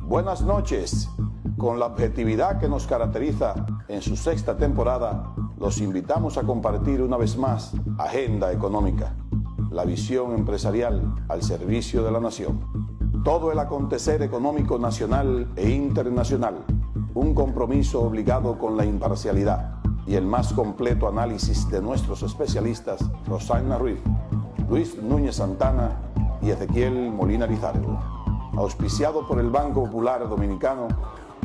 Buenas noches. Con la objetividad que nos caracteriza en su sexta temporada, los invitamos a compartir una vez más Agenda Económica, la visión empresarial al servicio de la nación. Todo el acontecer económico nacional e internacional, un compromiso obligado con la imparcialidad y el más completo análisis de nuestros especialistas Rosana Ruiz, Luis Núñez Santana y Ezequiel Molina Lizardo. Auspiciado por el Banco Popular Dominicano,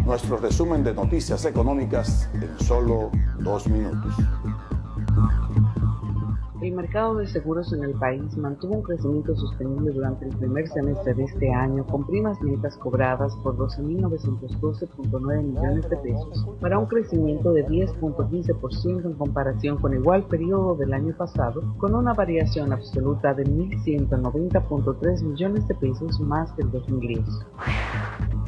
nuestro resumen de noticias económicas en solo 2 minutos. El mercado de seguros en el país mantuvo un crecimiento sostenible durante el primer semestre de este año, con primas netas cobradas por 12.912.9 millones de pesos, para un crecimiento de 10.15% en comparación con igual periodo del año pasado, con una variación absoluta de 1.190.3 millones de pesos más que el 2010.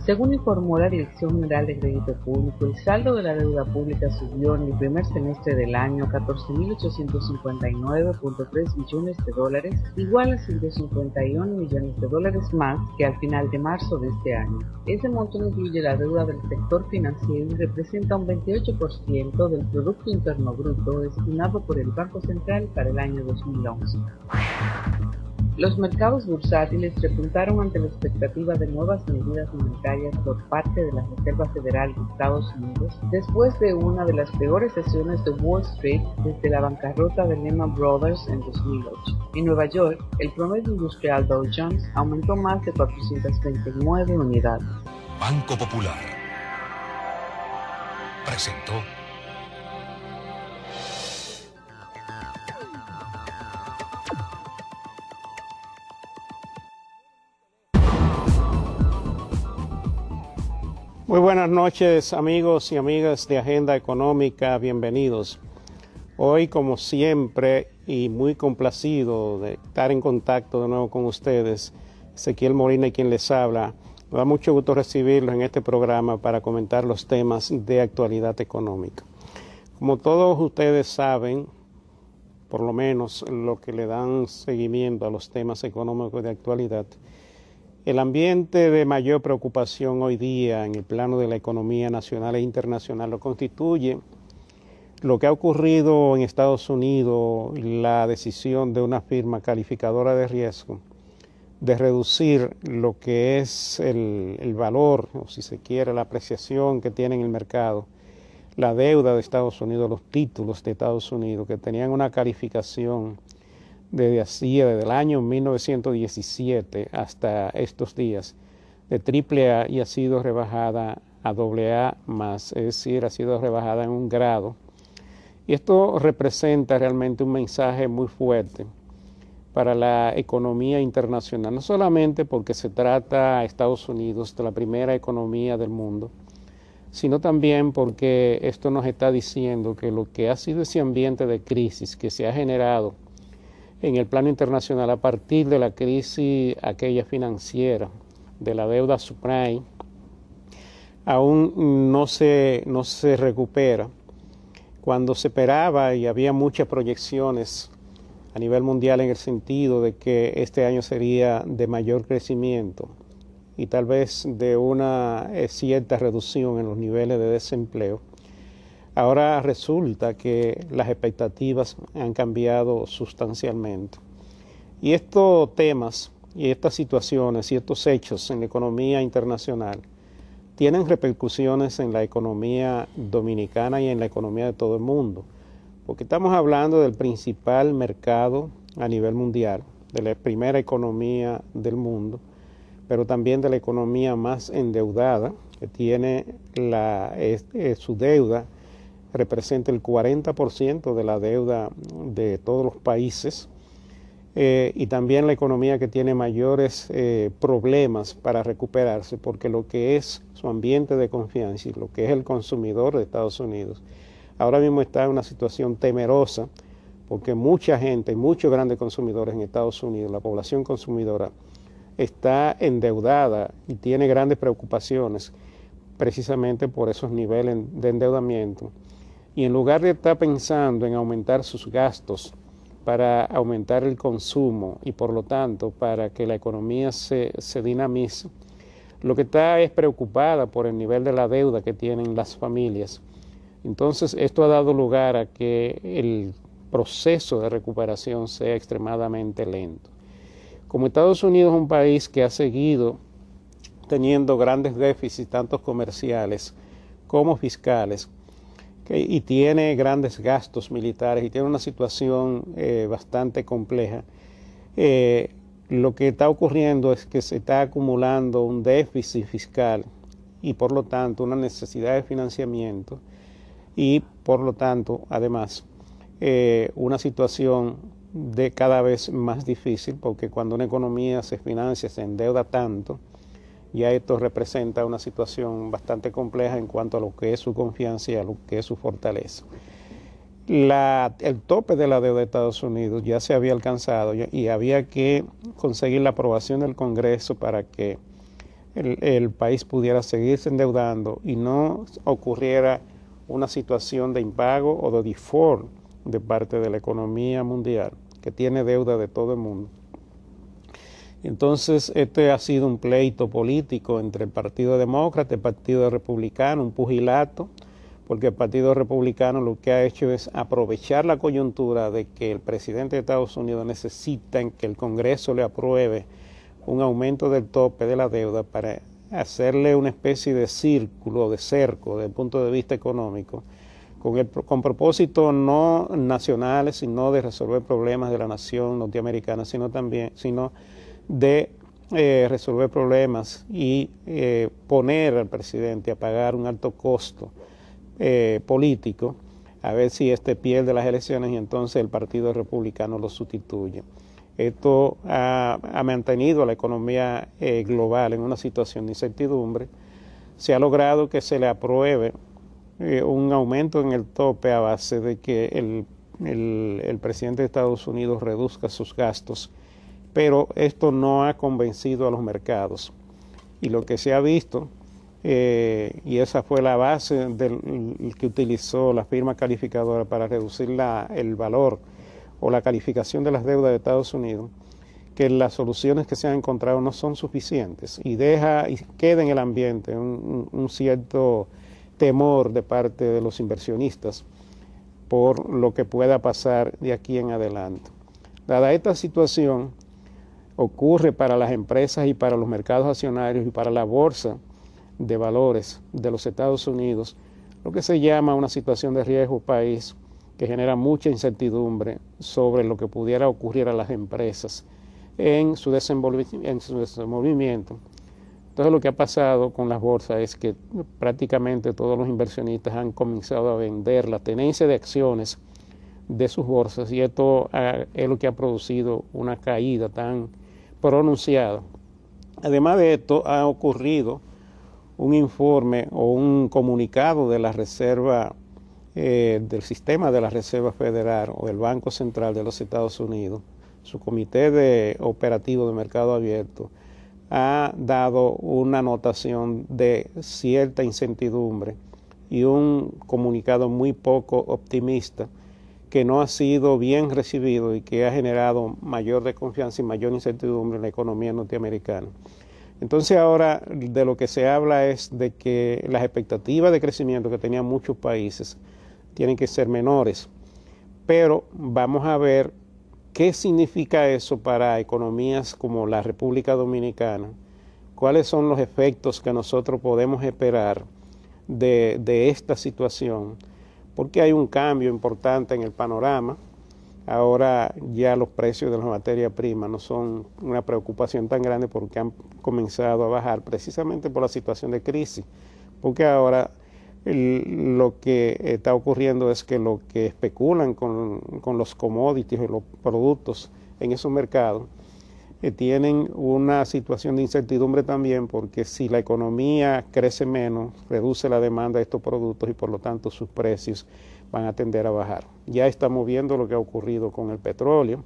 Según informó la Dirección General de Crédito Público, el saldo de la deuda pública subió en el primer semestre del año 14.859.3 millones de dólares, igual a 151 millones de dólares más que al final de marzo de este año. Ese monto incluye la deuda del sector financiero y representa un 28% del Producto Interno Bruto estimado por el Banco Central para el año 2011. Los mercados bursátiles repuntaron ante la expectativa de nuevas medidas monetarias por parte de la Reserva Federal de Estados Unidos, después de una de las peores sesiones de Wall Street desde la bancarrota de Lehman Brothers en 2008. En Nueva York, el promedio industrial Dow Jones aumentó más de 429 unidades. Banco Popular presentó Muy buenas noches, amigos y amigas de Agenda Económica, bienvenidos. Hoy, como siempre, y muy complacido de estar en contacto de nuevo con ustedes, Ezequiel Molina, quien les habla. Me da mucho gusto recibirlos en este programa para comentar los temas de actualidad económica. Como todos ustedes saben, por lo menos lo que le dan seguimiento a los temas económicos de actualidad, el ambiente de mayor preocupación hoy día en el plano de la economía nacional e internacional lo constituye lo que ha ocurrido en Estados Unidos, la decisión de una firma calificadora de riesgo de reducir lo que es el valor, o si se quiere, la apreciación que tiene en el mercado, la deuda de Estados Unidos, los títulos de Estados Unidos que tenían una calificación desde el año 1917 hasta estos días de AAA y ha sido rebajada a AA+, es decir, ha sido rebajada en un grado. Y esto representa realmente un mensaje muy fuerte para la economía internacional, no solamente porque se trata a Estados Unidos de la primera economía del mundo, sino también porque esto nos está diciendo que lo que ha sido ese ambiente de crisis que se ha generado en el plano internacional a partir de la crisis aquella financiera, de la deuda subprime, aún no se recupera. Cuando se esperaba y había muchas proyecciones a nivel mundial en el sentido de que este año sería de mayor crecimiento y tal vez de una cierta reducción en los niveles de desempleo, ahora resulta que las expectativas han cambiado sustancialmente. Y estos temas y estas situaciones y estos hechos en la economía internacional tienen repercusiones en la economía dominicana y en la economía de todo el mundo, porque estamos hablando del principal mercado a nivel mundial, de la primera economía del mundo, pero también de la economía más endeudada, que tiene su deuda representa el 40% de la deuda de todos los países, y también la economía que tiene mayores problemas para recuperarse, porque lo que es su ambiente de confianza y lo que es el consumidor de Estados Unidos, ahora mismo está en una situación temerosa, porque mucha gente, muchos grandes consumidores en Estados Unidos, la población consumidora, está endeudada y tiene grandes preocupaciones precisamente por esos niveles de endeudamiento. Y en lugar de estar pensando en aumentar sus gastos para aumentar el consumo y por lo tanto para que la economía se dinamice, lo que está es preocupada por el nivel de la deuda que tienen las familias. Entonces, esto ha dado lugar a que el proceso de recuperación sea extremadamente lento. Como Estados Unidos es un país que ha seguido teniendo grandes déficits, tanto comerciales como fiscales, y tiene grandes gastos militares y tiene una situación bastante compleja, lo que está ocurriendo es que se está acumulando un déficit fiscal y por lo tanto una necesidad de financiamiento y por lo tanto además una situación de cada vez más difícil, porque cuando una economía se financia, se endeuda tanto, ya esto representa una situación bastante compleja en cuanto a lo que es su confianza y a lo que es su fortaleza. El tope de la deuda de Estados Unidos ya se había alcanzado y había que conseguir la aprobación del Congreso para que el país pudiera seguirse endeudando y no ocurriera una situación de impago o de default de parte de la economía mundial, que tiene deuda de todo el mundo. Entonces, este ha sido un pleito político entre el Partido Demócrata y el Partido Republicano, un pugilato, porque el Partido Republicano lo que ha hecho es aprovechar la coyuntura de que el presidente de Estados Unidos necesita que el Congreso le apruebe un aumento del tope de la deuda para hacerle una especie de círculo, de cerco, desde el punto de vista económico, con propósitos no nacionales, sino de resolver problemas de la nación norteamericana, sino de resolver problemas y poner al presidente a pagar un alto costo político, a ver si este pierde las elecciones y entonces el Partido Republicano lo sustituye. Esto ha mantenido a la economía global en una situación de incertidumbre. Se ha logrado que se le apruebe un aumento en el tope a base de que el presidente de Estados Unidos reduzca sus gastos, pero esto no ha convencido a los mercados. Y lo que se ha visto, y esa fue la base que utilizó la firma calificadora para reducir el valor o la calificación de las deudas de Estados Unidos, que las soluciones que se han encontrado no son suficientes y queda en el ambiente un cierto temor de parte de los inversionistas por lo que pueda pasar de aquí en adelante. Dada esta situación, ocurre para las empresas y para los mercados accionarios y para la bolsa de valores de los Estados Unidos, lo que se llama una situación de riesgo país que genera mucha incertidumbre sobre lo que pudiera ocurrir a las empresas en su desenvolvimiento. Entonces lo que ha pasado con las bolsas es que prácticamente todos los inversionistas han comenzado a vender la tenencia de acciones de sus bolsas y esto es lo que ha producido una caída tan pronunciada. Además de esto, ha ocurrido un informe o un comunicado de la Reserva, del sistema de la Reserva Federal o del Banco Central de los Estados Unidos, su Comité Operativo de Mercado Abierto, ha dado una anotación de cierta incertidumbre y un comunicado muy poco optimista que no ha sido bien recibido y que ha generado mayor desconfianza y mayor incertidumbre en la economía norteamericana. Entonces ahora de lo que se habla es de que las expectativas de crecimiento que tenían muchos países tienen que ser menores, pero vamos a ver qué significa eso para economías como la República Dominicana, cuáles son los efectos que nosotros podemos esperar de esta situación, porque hay un cambio importante en el panorama. Ahora ya los precios de las materias primas no son una preocupación tan grande porque han comenzado a bajar precisamente por la situación de crisis, porque ahora lo que está ocurriendo es que lo que especulan con los commodities y los productos en esos mercados tienen una situación de incertidumbre también, porque si la economía crece menos, reduce la demanda de estos productos y por lo tanto sus precios van a tender a bajar. Ya estamos viendo lo que ha ocurrido con el petróleo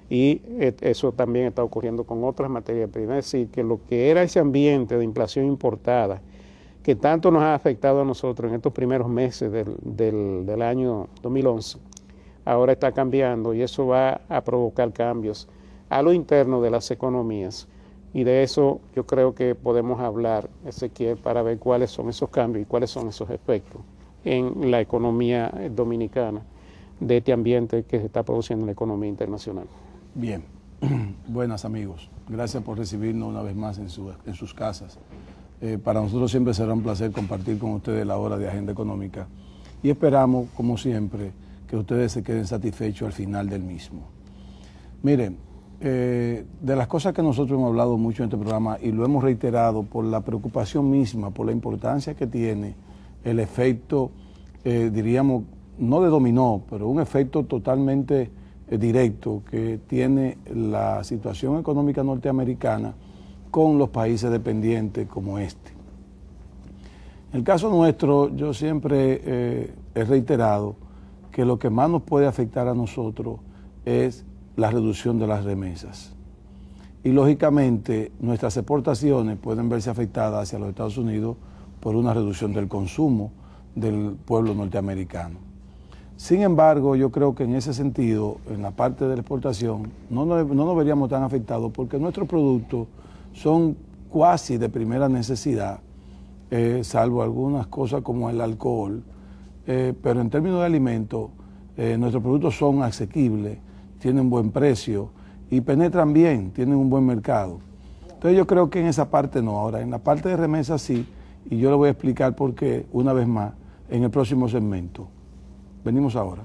y eso también está ocurriendo con otras materias primas. Es decir, que lo que era ese ambiente de inflación importada que tanto nos ha afectado a nosotros en estos primeros meses del año 2011, ahora está cambiando y eso va a provocar cambios a lo interno de las economías Y de eso yo creo que podemos hablar, Ezequiel, para ver cuáles son esos cambios y cuáles son esos efectos en la economía dominicana de este ambiente que se está produciendo en la economía internacional. Bien, buenas amigos, gracias por recibirnos una vez más en sus casas. Para nosotros siempre será un placer compartir con ustedes la hora de Agenda Económica y esperamos, como siempre, que ustedes se queden satisfechos al final del mismo. Miren, de las cosas que nosotros hemos hablado mucho en este programa y lo hemos reiterado por la preocupación misma, por la importancia que tiene el efecto, diríamos, no de dominó, pero un efecto totalmente directo que tiene la situación económica norteamericana con los países dependientes como este. En el caso nuestro, yo siempre he reiterado que lo que más nos puede afectar a nosotros es la reducción de las remesas. Y lógicamente nuestras exportaciones pueden verse afectadas hacia los Estados Unidos por una reducción del consumo del pueblo norteamericano. Sin embargo, yo creo que en ese sentido, en la parte de la exportación, no nos veríamos tan afectados porque nuestros productos son cuasi de primera necesidad, salvo algunas cosas como el alcohol, pero en términos de alimentos, nuestros productos son asequibles, tienen buen precio y penetran bien, tienen un buen mercado. Entonces yo creo que en esa parte no. Ahora, en la parte de remesas sí, y yo le voy a explicar por qué una vez más en el próximo segmento. Venimos ahora.